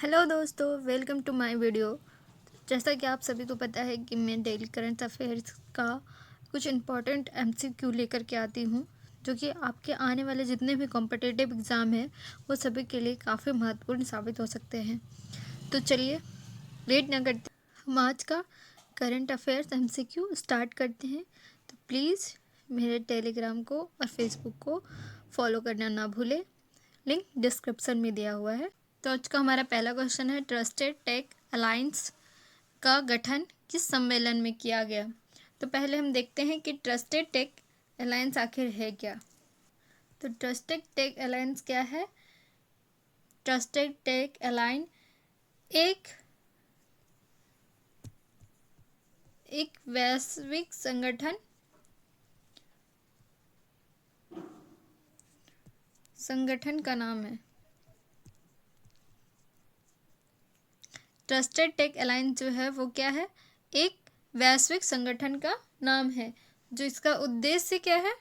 Hello दोस्तों, welcome to my video. जैसा कि आप सभी को पता है कि मैं डेली करंट अफेयर्स का कुछ इम्पोर्टेंट एमसीक्यू लेकर के आती हूँ, जो कि आपके आने वाले जितने भी कॉम्पिटिटिव एग्ज़ाम हैं वो सभी के लिए काफ़ी महत्वपूर्ण साबित हो सकते हैं। तो चलिए लेट ना करते, हम आज का करंट अफेयर्स एमसीक्यू स्टार्ट करते हैं। तो प्लीज़ मेरे टेलीग्राम को और फेसबुक को फॉलो करना ना भूलें, लिंक डिस्क्रिप्शन में दिया हुआ है। तो आज का हमारा पहला क्वेश्चन है, ट्रस्टेड टेक अलायंस का गठन किस सम्मेलन में किया गया। तो पहले हम देखते हैं कि ट्रस्टेड टेक अलायंस आखिर है क्या। तो ट्रस्टेड टेक अलायंस क्या है। ट्रस्टेड टेक अलायंस एक वैश्विक संगठन का नाम है। ट्रस्टेड टेक अलायंस जो है वो क्या है, एक वैश्विक संगठन का नाम है। जो इसका उद्देश्य क्या है,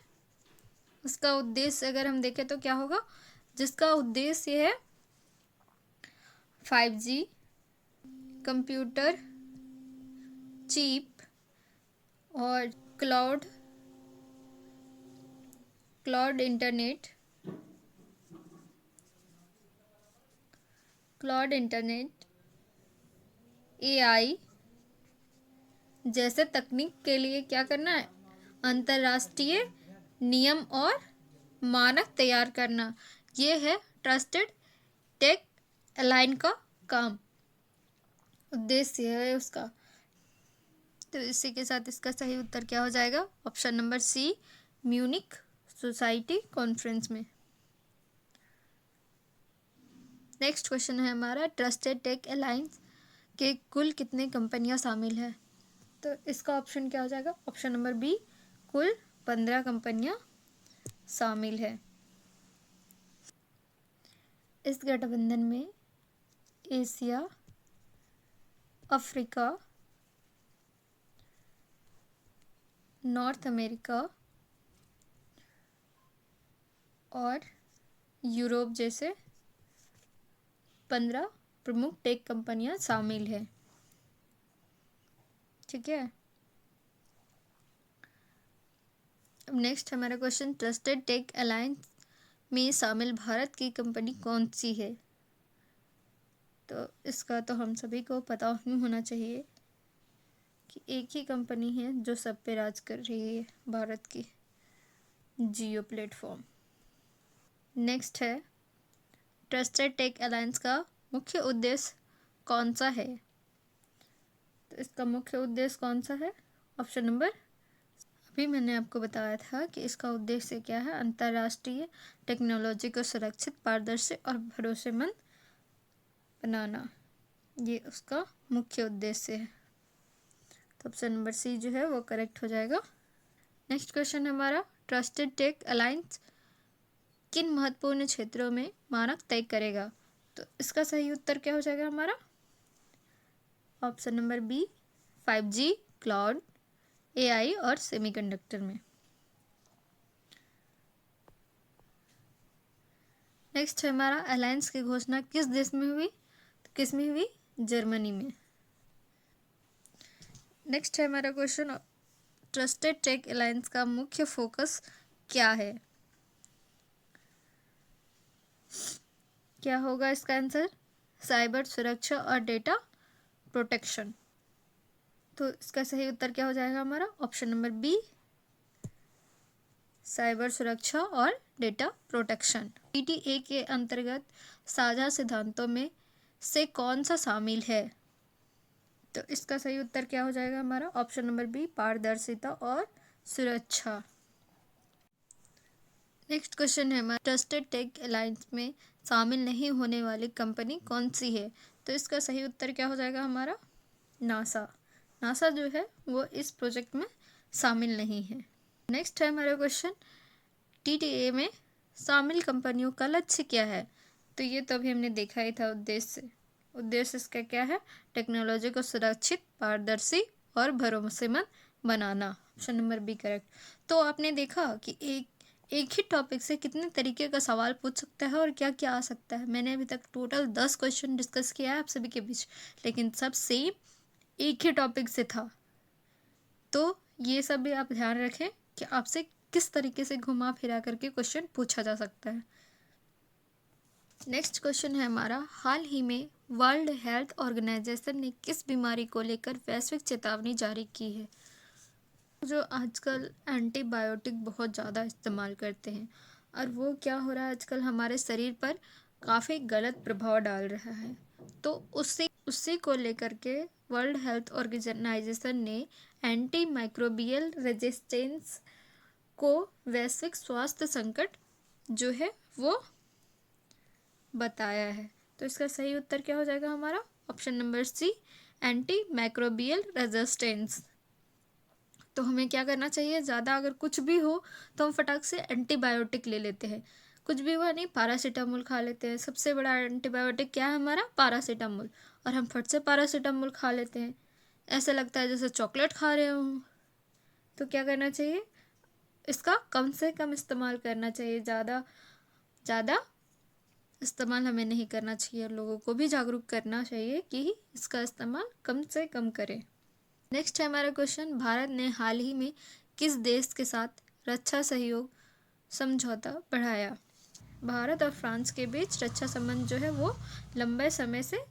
उसका उद्देश्य अगर हम देखें तो क्या होगा, जिसका उद्देश्य है 5G, कंप्यूटर चिप और क्लाउड इंटरनेट AI जैसे तकनीक के लिए क्या करना है, अंतर्राष्ट्रीय नियम और मानक तैयार करना। ये है ट्रस्टेड टेक अलायंस का काम, उद्देश्य है उसका। तो इसी के साथ इसका सही उत्तर क्या हो जाएगा, option number C, Munich society conference में। नेक्स्ट क्वेश्चन है हमारा, ट्रस्टेड टेक अलायंस के कुल कितने कंपनियां शामिल है। तो इसका ऑप्शन क्या हो जाएगा, ऑप्शन नंबर बी, कुल 15 कंपनियां शामिल है। इस गठबंधन में एशिया, अफ्रीका, नॉर्थ अमेरिका और यूरोप जैसे 15 प्रमुख टेक कंपनियां शामिल है। ठीक है। अब नेक्स्ट हमारा क्वेश्चन, ट्रस्टेड टेक अलायंस में शामिल भारत की कंपनी कौन सी है। तो इसका तो हम सभी को पता ही होना चाहिए कि एक ही कंपनी है जो सब पे राज कर रही है, भारत की, जियो प्लेटफॉर्म। नेक्स्ट है, ट्रस्टेड टेक अलायंस का मुख्य उद्देश्य कौन सा है। तो इसका मुख्य उद्देश्य कौन सा है, ऑप्शन नंबर, अभी मैंने आपको बताया था कि इसका उद्देश्य क्या है, अंतर्राष्ट्रीय टेक्नोलॉजी को सुरक्षित, पारदर्शी और भरोसेमंद बनाना। ये उसका मुख्य उद्देश्य है। तो ऑप्शन नंबर सी जो है वो करेक्ट हो जाएगा। नेक्स्ट क्वेश्चन हमारा, ट्रस्टेड टेक अलायंस किन महत्वपूर्ण क्षेत्रों में मानक तय करेगा। तो इसका सही उत्तर क्या हो जाएगा हमारा, option number B, 5G, cloud, AI और सेमीकंडक्टर में। नेक्स्ट है हमारा, अलायंस की घोषणा किस देश में हुई। तो किस में हुई, जर्मनी में। नेक्स्ट है हमारा क्वेश्चन, ट्रस्टेड टेक अलायंस का मुख्य फोकस क्या है। क्या होगा इसका आंसर, साइबर सुरक्षा और डेटा प्रोटेक्शन। तो इसका सही उत्तर क्या हो जाएगा हमारा, ऑप्शन नंबर बी, साइबर सुरक्षा और डेटा प्रोटेक्शन। TTA के अंतर्गत साझा सिद्धांतों में से कौन सा शामिल है। तो इसका सही उत्तर क्या हो जाएगा हमारा, ऑप्शन नंबर बी, पारदर्शिता और सुरक्षा। नेक्स्ट क्वेश्चन है हमारा, ट्रस्टेड टेक अलायंस में शामिल नहीं होने वाली कंपनी कौन सी है। तो इसका सही उत्तर क्या हो जाएगा हमारा, नासा जो है वो इस प्रोजेक्ट में शामिल नहीं है। नेक्स्ट है हमारा क्वेश्चन, TTA में शामिल कंपनियों का लक्ष्य क्या है। तो ये तो अभी हमने देखा ही था, उद्देश्य इसका क्या है, टेक्नोलॉजी को सुरक्षित, पारदर्शी और भरोसेमंद बनाना। Option number B correct. तो आपने देखा कि एक ही टॉपिक से कितने तरीके का सवाल पूछ सकता है और क्या क्या आ सकता है। मैंने अभी तक टोटल 10 क्वेश्चन डिस्कस किया है आप सभी के बीच, लेकिन सब सेम एक ही टॉपिक से था। तो ये सब भी आप ध्यान रखें कि आपसे किस तरीके से घुमा फिरा करके क्वेश्चन पूछा जा सकता है। नेक्स्ट क्वेश्चन है हमारा, हाल ही में वर्ल्ड हेल्थ ऑर्गेनाइजेशन ने किस बीमारी को लेकर वैश्विक चेतावनी जारी की है? जो आजकल एंटीबायोटिक बहुत ज़्यादा इस्तेमाल करते हैं और वो क्या हो रहा है आजकल हमारे शरीर पर काफ़ी गलत प्रभाव डाल रहा है। तो उसी को लेकर के वर्ल्ड हेल्थ ऑर्गेनाइजेशन ने एंटी माइक्रोबियल रेजिस्टेंस को वैश्विक स्वास्थ्य संकट जो है वो बताया है। तो इसका सही उत्तर क्या हो जाएगा हमारा? Option number C, anti microbial resistance. तो हमें क्या करना चाहिए, ज़्यादा अगर कुछ भी हो तो हम फटाक से एंटीबायोटिक ले लेते हैं। कुछ भी हुआ नहीं, पैरासीटामोल खा लेते हैं। सबसे बड़ा एंटीबायोटिक क्या है हमारा? पैरासीटामोल। और हम फट से पैरासीटामोल खा लेते हैं, ऐसा लगता है जैसे चॉकलेट खा रहे हो। तो क्या करना चाहिए, इसका कम से कम इस्तेमाल करना चाहिए। ज़्यादा इस्तेमाल हमें नहीं करना चाहिए। लोगों को भी जागरूक करना चाहिए कि इसका इस्तेमाल कम से कम करें। नेक्स्ट है हमारा क्वेश्चन, भारत ने हाल ही में किस देश के साथ रक्षा सहयोग समझौता बढ़ाया? भारत और फ्रांस के बीच रक्षा संबंध जो है वो लंबे समय से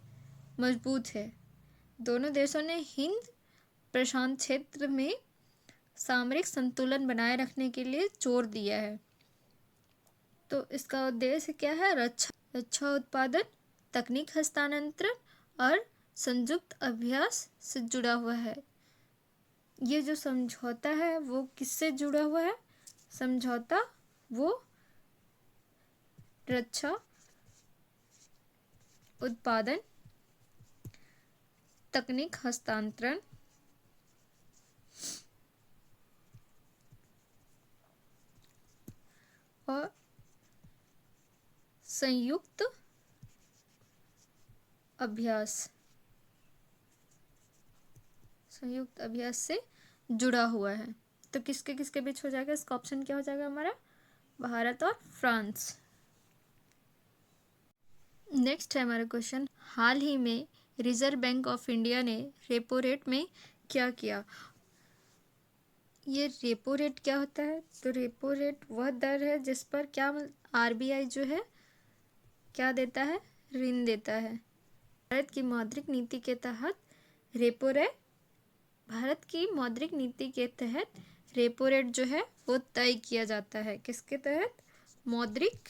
मजबूत है। दोनों देशों ने हिंद प्रशांत क्षेत्र में सामरिक संतुलन बनाए रखने के लिए जोर दिया है। तो इसका उद्देश्य क्या है? रक्षा उत्पादन, तकनीक हस्तांतरण और संयुक्त अभ्यास से जुड़ा हुआ है। ये जो समझौता है वो किससे जुड़ा हुआ है? समझौता वो रक्षा उत्पादन, तकनीक हस्तांतरण और संयुक्त अभ्यास से जुड़ा हुआ है। तो किसके किसके बीच हो जाएगा? इसका ऑप्शन क्या हो जाएगा हमारा? भारत और फ्रांस। नेक्स्ट है हमारा क्वेश्चन, हाल ही में रिजर्व बैंक ऑफ इंडिया ने रेपो रेट में क्या किया? ये रेपो रेट क्या होता है? तो रेपो रेट वह दर है जिस पर क्या आरबीआई जो है क्या देता है? ऋण देता है। भारत की मौद्रिक नीति के तहत रेपो रेट भारत की मौद्रिक नीति के तहत रेपो रेट जो है वो तय किया जाता है। किसके तहत? मौद्रिक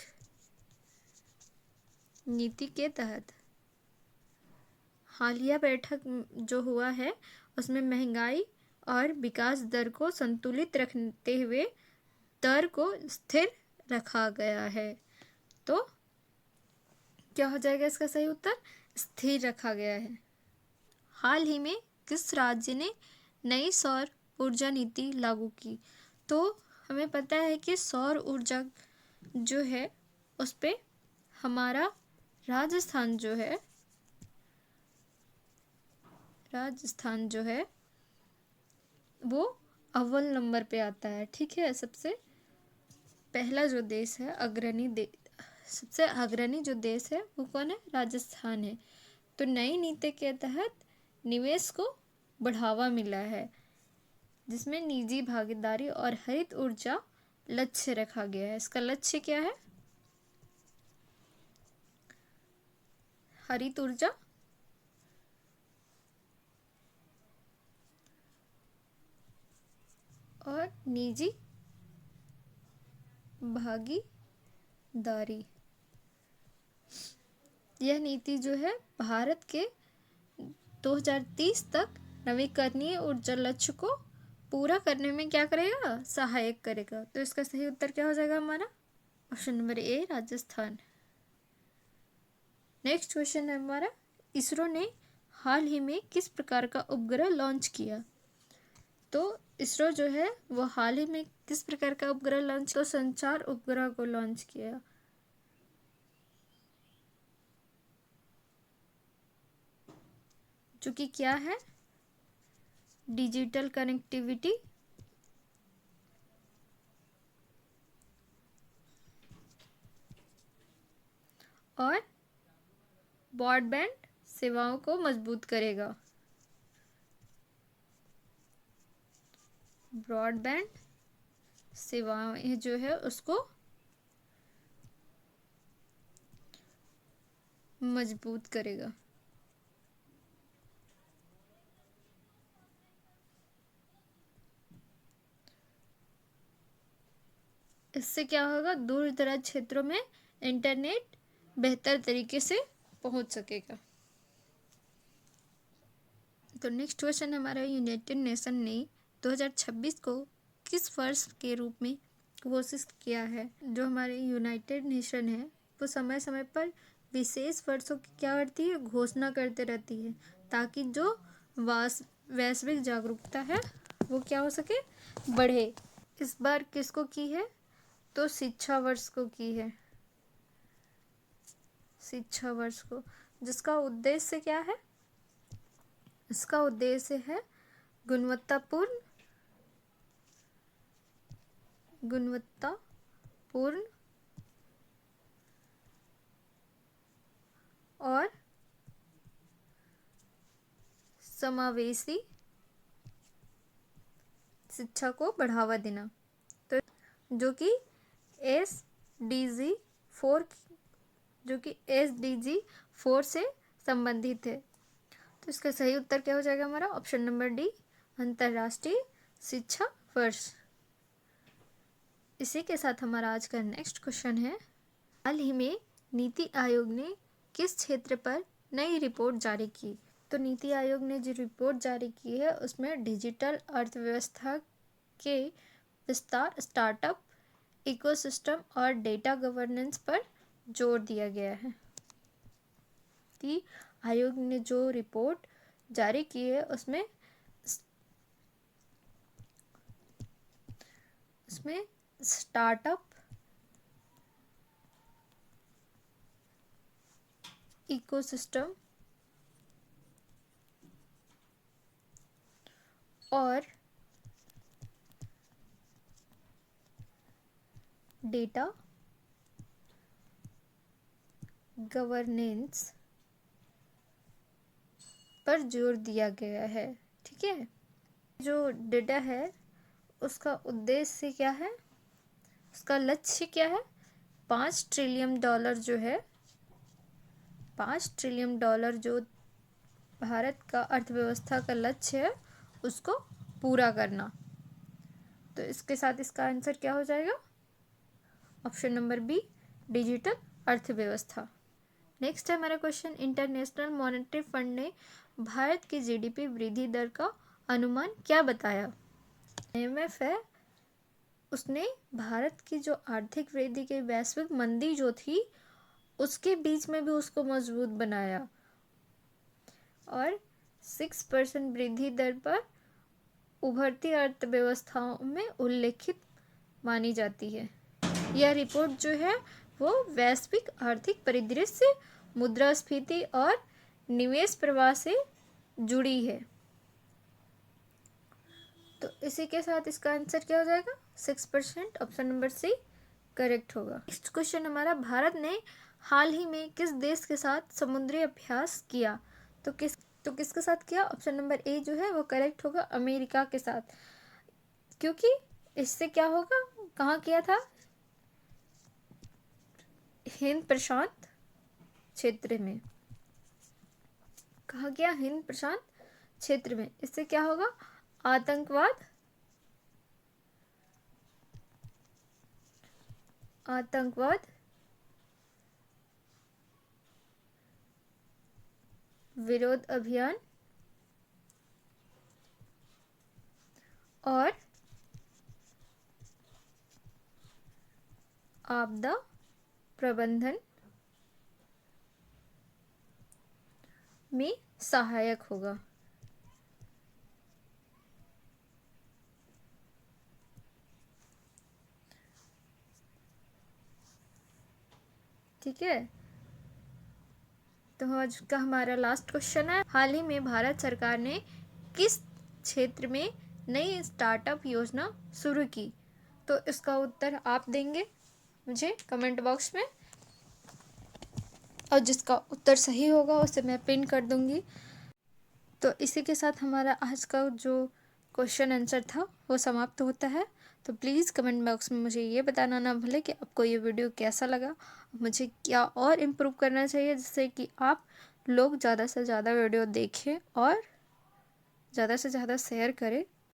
नीति के तहत। हालिया बैठक जो हुआ है उसमें महंगाई और विकास दर को संतुलित रखते हुए दर को स्थिर रखा गया है। तो क्या हो जाएगा इसका सही उत्तर? स्थिर रखा गया है। हाल ही में किस राज्य ने नई सौर ऊर्जा नीति लागू की? तो हमें पता है कि सौर ऊर्जा जो है उस पे हमारा राजस्थान जो है वो अव्वल नंबर पे आता है। ठीक है, सबसे पहला जो देश है सबसे अग्रणी जो देश है वो कौन है? राजस्थान है। तो नई नीति के तहत निवेश को बढ़ावा मिला है जिसमें निजी भागीदारी और हरित ऊर्जा लक्ष्य रखा गया है। इसका लक्ष्य क्या है? हरित ऊर्जा और निजी भागीदारी। यह नीति जो है भारत के 2030 तक नवीकरणीय ऊर्जा लक्ष्य को पूरा करने में क्या करेगा? सहायक करेगा। तो इसका सही उत्तर क्या हो जाएगा हमारा? Option number A, Rajasthan. Next question है हमारा, इसरो ने हाल ही में किस प्रकार का उपग्रह लॉन्च किया? तो इसरो जो है वो हाल ही में किस प्रकार का उपग्रह लॉन्च? तो संचार उपग्रह को लॉन्च किया। जो कि क्या है? डिजिटल कनेक्टिविटी और ब्रॉडबैंड सेवाओं को मजबूत करेगा। ब्रॉडबैंड सेवाएं जो है उसको मजबूत करेगा। इससे क्या होगा, दूर दराज क्षेत्रों में इंटरनेट बेहतर तरीके से पहुंच सकेगा। तो नेक्स्ट क्वेश्चन हमारा, यूनाइटेड नेशन ने 2026 को किस वर्ष के रूप में घोषित किया है? जो हमारे यूनाइटेड नेशन है वो समय समय पर विशेष वर्षों की क्या करती है, घोषणा करते रहती है, ताकि जो वैश्विक जागरूकता है वो क्या हो सके, बढ़े। इस बार किसको की है? तो शिक्षा वर्ष को की है, शिक्षा वर्ष को, जिसका उद्देश्य क्या है? इसका उद्देश्य है गुणवत्तापूर्ण और समावेशी शिक्षा को बढ़ावा देना। तो जो कि SDG 4 से संबंधित है। तो इसका सही उत्तर क्या हो जाएगा हमारा? ऑप्शन नंबर डी, अंतर्राष्ट्रीय शिक्षा वर्ष। इसी के साथ हमारा आज का नेक्स्ट क्वेश्चन है, हाल ही में नीति आयोग ने किस क्षेत्र पर नई रिपोर्ट जारी की? तो नीति आयोग ने जो रिपोर्ट जारी की है उसमें डिजिटल अर्थव्यवस्था के विस्तार, स्टार्टअप इकोसिस्टम और डेटा गवर्नेंस पर जोर दिया गया है। नीति आयोग ने जो रिपोर्ट जारी की है उसमें स्टार्टअप इकोसिस्टम और डेटा गवर्नेंस पर जोर दिया गया है। ठीक है, जो डेटा है उसका उद्देश्य क्या है, उसका लक्ष्य क्या है? $5 ट्रिलियन जो है, $5 ट्रिलियन जो भारत का अर्थव्यवस्था का लक्ष्य है उसको पूरा करना। तो इसके साथ इसका आंसर क्या हो जाएगा? ऑप्शन नंबर बी, डिजिटल अर्थव्यवस्था। नेक्स्ट है हमारा क्वेश्चन, इंटरनेशनल मॉनेटरी फंड ने भारत की GDP वृद्धि दर का अनुमान क्या बताया? IMF है, उसने भारत की जो आर्थिक वृद्धि की वैश्विक मंदी जो थी उसके बीच में भी उसको मजबूत बनाया और 6% वृद्धि दर पर उभरती अर्थव्यवस्थाओं में उल्लेखित मानी जाती है। यह रिपोर्ट जो है वो वैश्विक आर्थिक परिदृश्य, मुद्रास्फीति और निवेश प्रवाह से जुड़ी है। तो इसी के साथ इसका आंसर क्या हो जाएगा? 6%, ऑप्शन नंबर सी करेक्ट होगा। नेक्स्ट क्वेश्चन हमारा, भारत ने हाल ही में किस देश के साथ समुद्री अभ्यास किया? तो किसके साथ किया? ऑप्शन नंबर ए जो है वो करेक्ट होगा, अमेरिका के साथ। क्योंकि इससे क्या होगा, कहाँ किया था? हिंद प्रशांत क्षेत्र में। कहा गया? हिंद प्रशांत क्षेत्र में। इससे क्या होगा? आतंकवाद विरोध अभियान और आपदा प्रबंधन में सहायक होगा। ठीक है, तो आज का हमारा लास्ट क्वेश्चन है, हाल ही में भारत सरकार ने किस क्षेत्र में नई स्टार्टअप योजना शुरू की? तो इसका उत्तर आप देंगे मुझे कमेंट बॉक्स में। और जिसका उत्तर सही होगा उसे मैं पिन कर दूँगी। तो इसी के साथ हमारा आज का जो क्वेश्चन आंसर था वो समाप्त होता है। तो प्लीज़ कमेंट बॉक्स में मुझे ये बताना ना भूलें कि आपको ये वीडियो कैसा लगा, मुझे क्या और इम्प्रूव करना चाहिए, जिससे कि आप लोग ज़्यादा से ज़्यादा वीडियो देखें और ज़्यादा से ज़्यादा शेयर करें।